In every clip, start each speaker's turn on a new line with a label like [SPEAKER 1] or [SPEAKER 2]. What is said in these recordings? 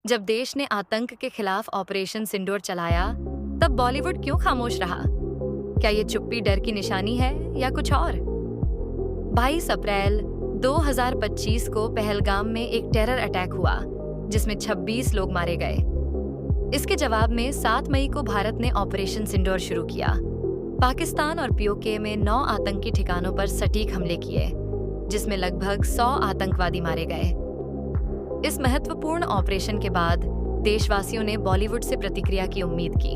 [SPEAKER 1] जब देश ने आतंक के खिलाफ ऑपरेशन सिंदूर चलाया, तब बॉलीवुड क्यों खामोश रहा? क्या ये चुप्पी डर की निशानी है या कुछ और? 22 अप्रैल 2025 को पहलगाम में एक टेरर अटैक हुआ, जिसमें 26 लोग मारे गए। इसके जवाब में 7 मई को भारत ने ऑपरेशन सिंदूर शुरू किया। पाकिस्तान और पीओके में 9 आतंकी ठिकानों पर सटीक हमले किए, जिसमें लगभग 100 आतंकवादी मारे गए। इस महत्वपूर्ण ऑपरेशन के बाद देशवासियों ने बॉलीवुड से प्रतिक्रिया की उम्मीद की।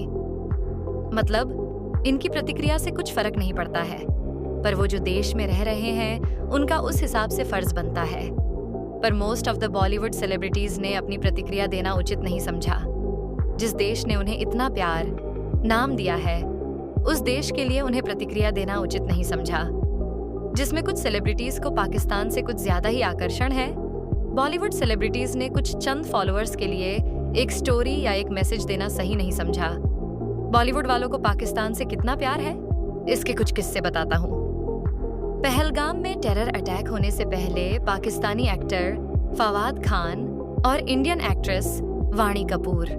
[SPEAKER 1] मतलब, इनकी प्रतिक्रिया से कुछ फर्क नहीं पड़ता है, पर वो जो देश में रह रहे हैं उनका उस हिसाब से फर्ज बनता है। पर most of the Bollywood celebrities ने अपनी प्रतिक्रिया देना उचित नहीं समझा। जिस देश ने उन्हें इतना प्यार, नाम दिया है, उस देश के लिए उन्हें प्रतिक्रिया देना उचित नहीं समझा। जिसमें कुछ सेलिब्रिटीज को पाकिस्तान से कुछ ज्यादा ही आकर्षण है, बॉलीवुड सेलिब्रिटीज ने कुछ चंद फॉलोअर्स के लिए एक स्टोरी या एक मैसेज देना सही नहीं समझा। बॉलीवुड वालों को पाकिस्तान से कितना प्यार है, इसके कुछ किस्से बताता हूँ। पहलगाम में टेरर अटैक होने से पहले पाकिस्तानी एक्टर फवाद खान और इंडियन एक्ट्रेस वाणी कपूर,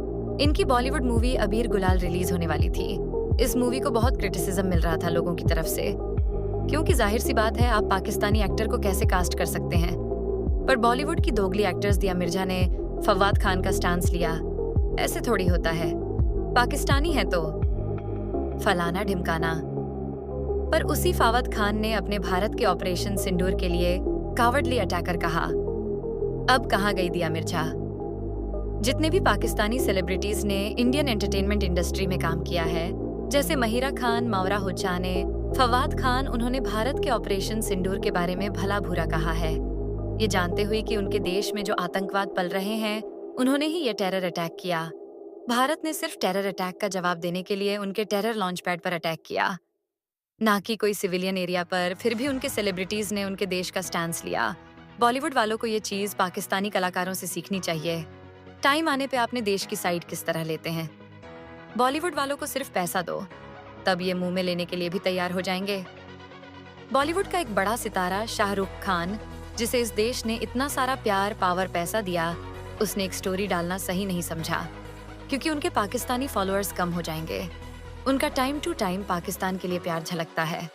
[SPEAKER 1] इनकी बॉलीवुड मूवी अबीर गुलाल रिलीज होने वाली थी। इस मूवी को बहुत क्रिटिसिज्म मिल रहा था लोगों की तरफ से, क्योंकि जाहिर सी बात है, आप पाकिस्तानी एक्टर को कैसे कास्ट कर सकते हैं। पर बॉलीवुड की दोगली एक्ट्रेस दिया मिर्जा ने फवाद खान का स्टांस लिया। ऐसे थोड़ी होता है, पाकिस्तानी है तो फलाना ढिमकाना। पर उसी फवाद खान ने अपने भारत के ऑपरेशन सिंदूर के लिए कावर्डली अटैकर कहा। अब कहाँ गई दिया मिर्जा? जितने भी पाकिस्तानी सेलिब्रिटीज ने इंडियन एंटरटेनमेंट इंडस्ट्री में काम किया है, जैसे महिरा खान, मावरा हुच्चाने, फवाद खान, उन्होंने भारत के ऑपरेशन सिंदूर के बारे में भला बुरा कहा है। ये जानते हुए कि उनके देश में जो आतंकवाद पल रहे हैं, उन्होंने ही ये टेरर अटैक किया। भारत ने सिर्फ टेरर अटैक का जवाब देने के लिए उनके टेरर लॉन्च पैड पर अटैक किया, ना कि कोई सिविलियन एरिया पर। फिर भी उनके सेलिब्रिटीज ने उनके देश का स्टैंड लिया। बॉलीवुड वालों को ये चीज पाकिस्तानी कलाकारों से सीखनी चाहिए। टाइम आने पे अपने देश की साइड किस तरह लेते हैं। बॉलीवुड वालों को सिर्फ पैसा दो, तब ये मुंह में लेने के लिए भी तैयार हो जाएंगे। बॉलीवुड का एक बड़ा सितारा शाहरुख खान, जिसे इस देश ने इतना सारा प्यार, पावर, पैसा दिया, उसने एक स्टोरी डालना सही नहीं समझा, क्योंकि उनके पाकिस्तानी फॉलोअर्स कम हो जाएंगे। उनका टाइम टू टाइम पाकिस्तान के लिए प्यार झलकता है।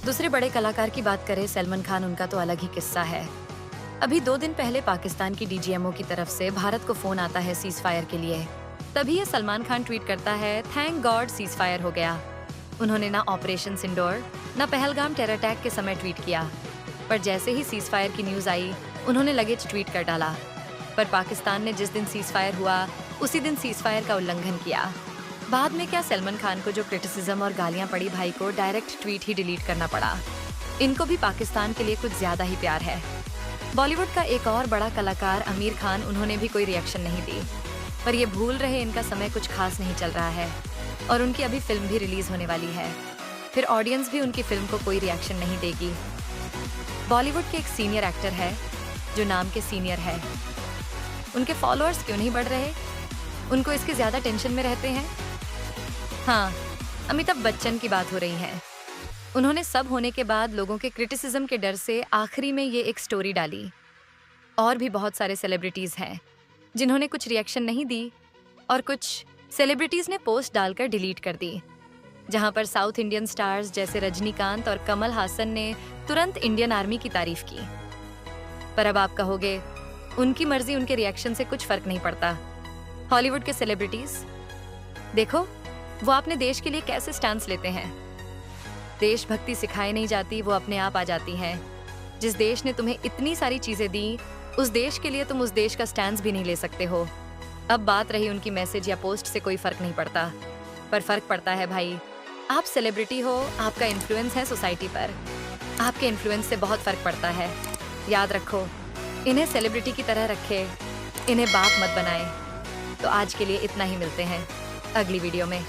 [SPEAKER 1] दूसरे बड़े कलाकार की बात करें, सलमान खान, उनका तो अलग ही किस्सा है। अभी 2 दिन पहले पाकिस्तान की डीजीएमओ की तरफ से भारत को फोन आता है सीज फायर के लिए। तभी ये सलमान खान ट्वीट करता है, थैंक गॉड सीज फायर हो गया। उन्होंने ना ऑपरेशन सिंदूर, ना पहलगाम टेरर अटैक के समय ट्वीट किया, पर जैसे ही सीज फायर की न्यूज आई, उन्होंने लगेज ट्वीट कर डाला। पर पाकिस्तान ने जिस दिन सीज फायर हुआ, उसी दिन सीज फायर का उल्लंघन किया। बाद में क्या, सलमान खान को जो क्रिटिसिज्म और गालियां पड़ी, भाई को डायरेक्ट ट्वीट ही डिलीट करना पड़ा। इनको भी पाकिस्तान के लिए कुछ ज्यादा ही प्यार है। बॉलीवुड का एक और बड़ा कलाकार आमिर खान, उन्होंने भी कोई रिएक्शन नहीं दी। पर ये भूल रहे इनका समय कुछ खास नहीं चल रहा है, और उनकी अभी फिल्म भी रिलीज होने वाली है। फिर ऑडियंस भी उनकी फिल्म को कोई रिएक्शन नहीं देगी। बॉलीवुड के एक सीनियर एक्टर है जो नाम के सीनियर है, उनके फॉलोअर्स क्यों नहीं बढ़ रहे? उनको इसके ज्यादा टेंशन में रहते हैं। हाँ, अमिताभ बच्चन की बात हो रही है। उन्होंने सब होने के बाद लोगों के क्रिटिसिज्म के डर से आखिरी में ये एक स्टोरी डाली। और भी बहुत सारे सेलिब्रिटीज हैं जिन्होंने कुछ रिएक्शन नहीं दी, और कुछ सेलिब्रिटीज ने पोस्ट डालकर डिलीट कर दी, जहां पर साउथ इंडियन स्टार्स जैसे रजनीकांत और कमल हासन ने तुरंत इंडियन आर्मी की तारीफ की। पर अब आप कहोगे, उनकी मर्जी, उनके रिएक्शन से कुछ फर्क नहीं पड़ता। हॉलीवुड के सेलिब्रिटीज देखो, वो अपने देश के लिए कैसे स्टैंड्स लेते हैं। देशभक्ति सिखाई नहीं जाती, वो अपने आप आ जाती हैं। जिस देश ने तुम्हें इतनी सारी चीजें दी, उस देश के लिए तुम उस देश का स्टैंड भी नहीं ले सकते हो। अब बात रही उनकी मैसेज या पोस्ट से, कोई फर्क नहीं पड़ता। पर फर्क पड़ता है भाई, आप सेलिब्रिटी हो, आपका इन्फ्लुएंस है सोसाइटी पर, आपके इन्फ्लुएंस से बहुत फर्क पड़ता है। याद रखो, इन्हें सेलिब्रिटी की तरह रखे, इन्हें बाप मत बनाए। तो आज के लिए इतना ही, मिलते हैं अगली वीडियो में।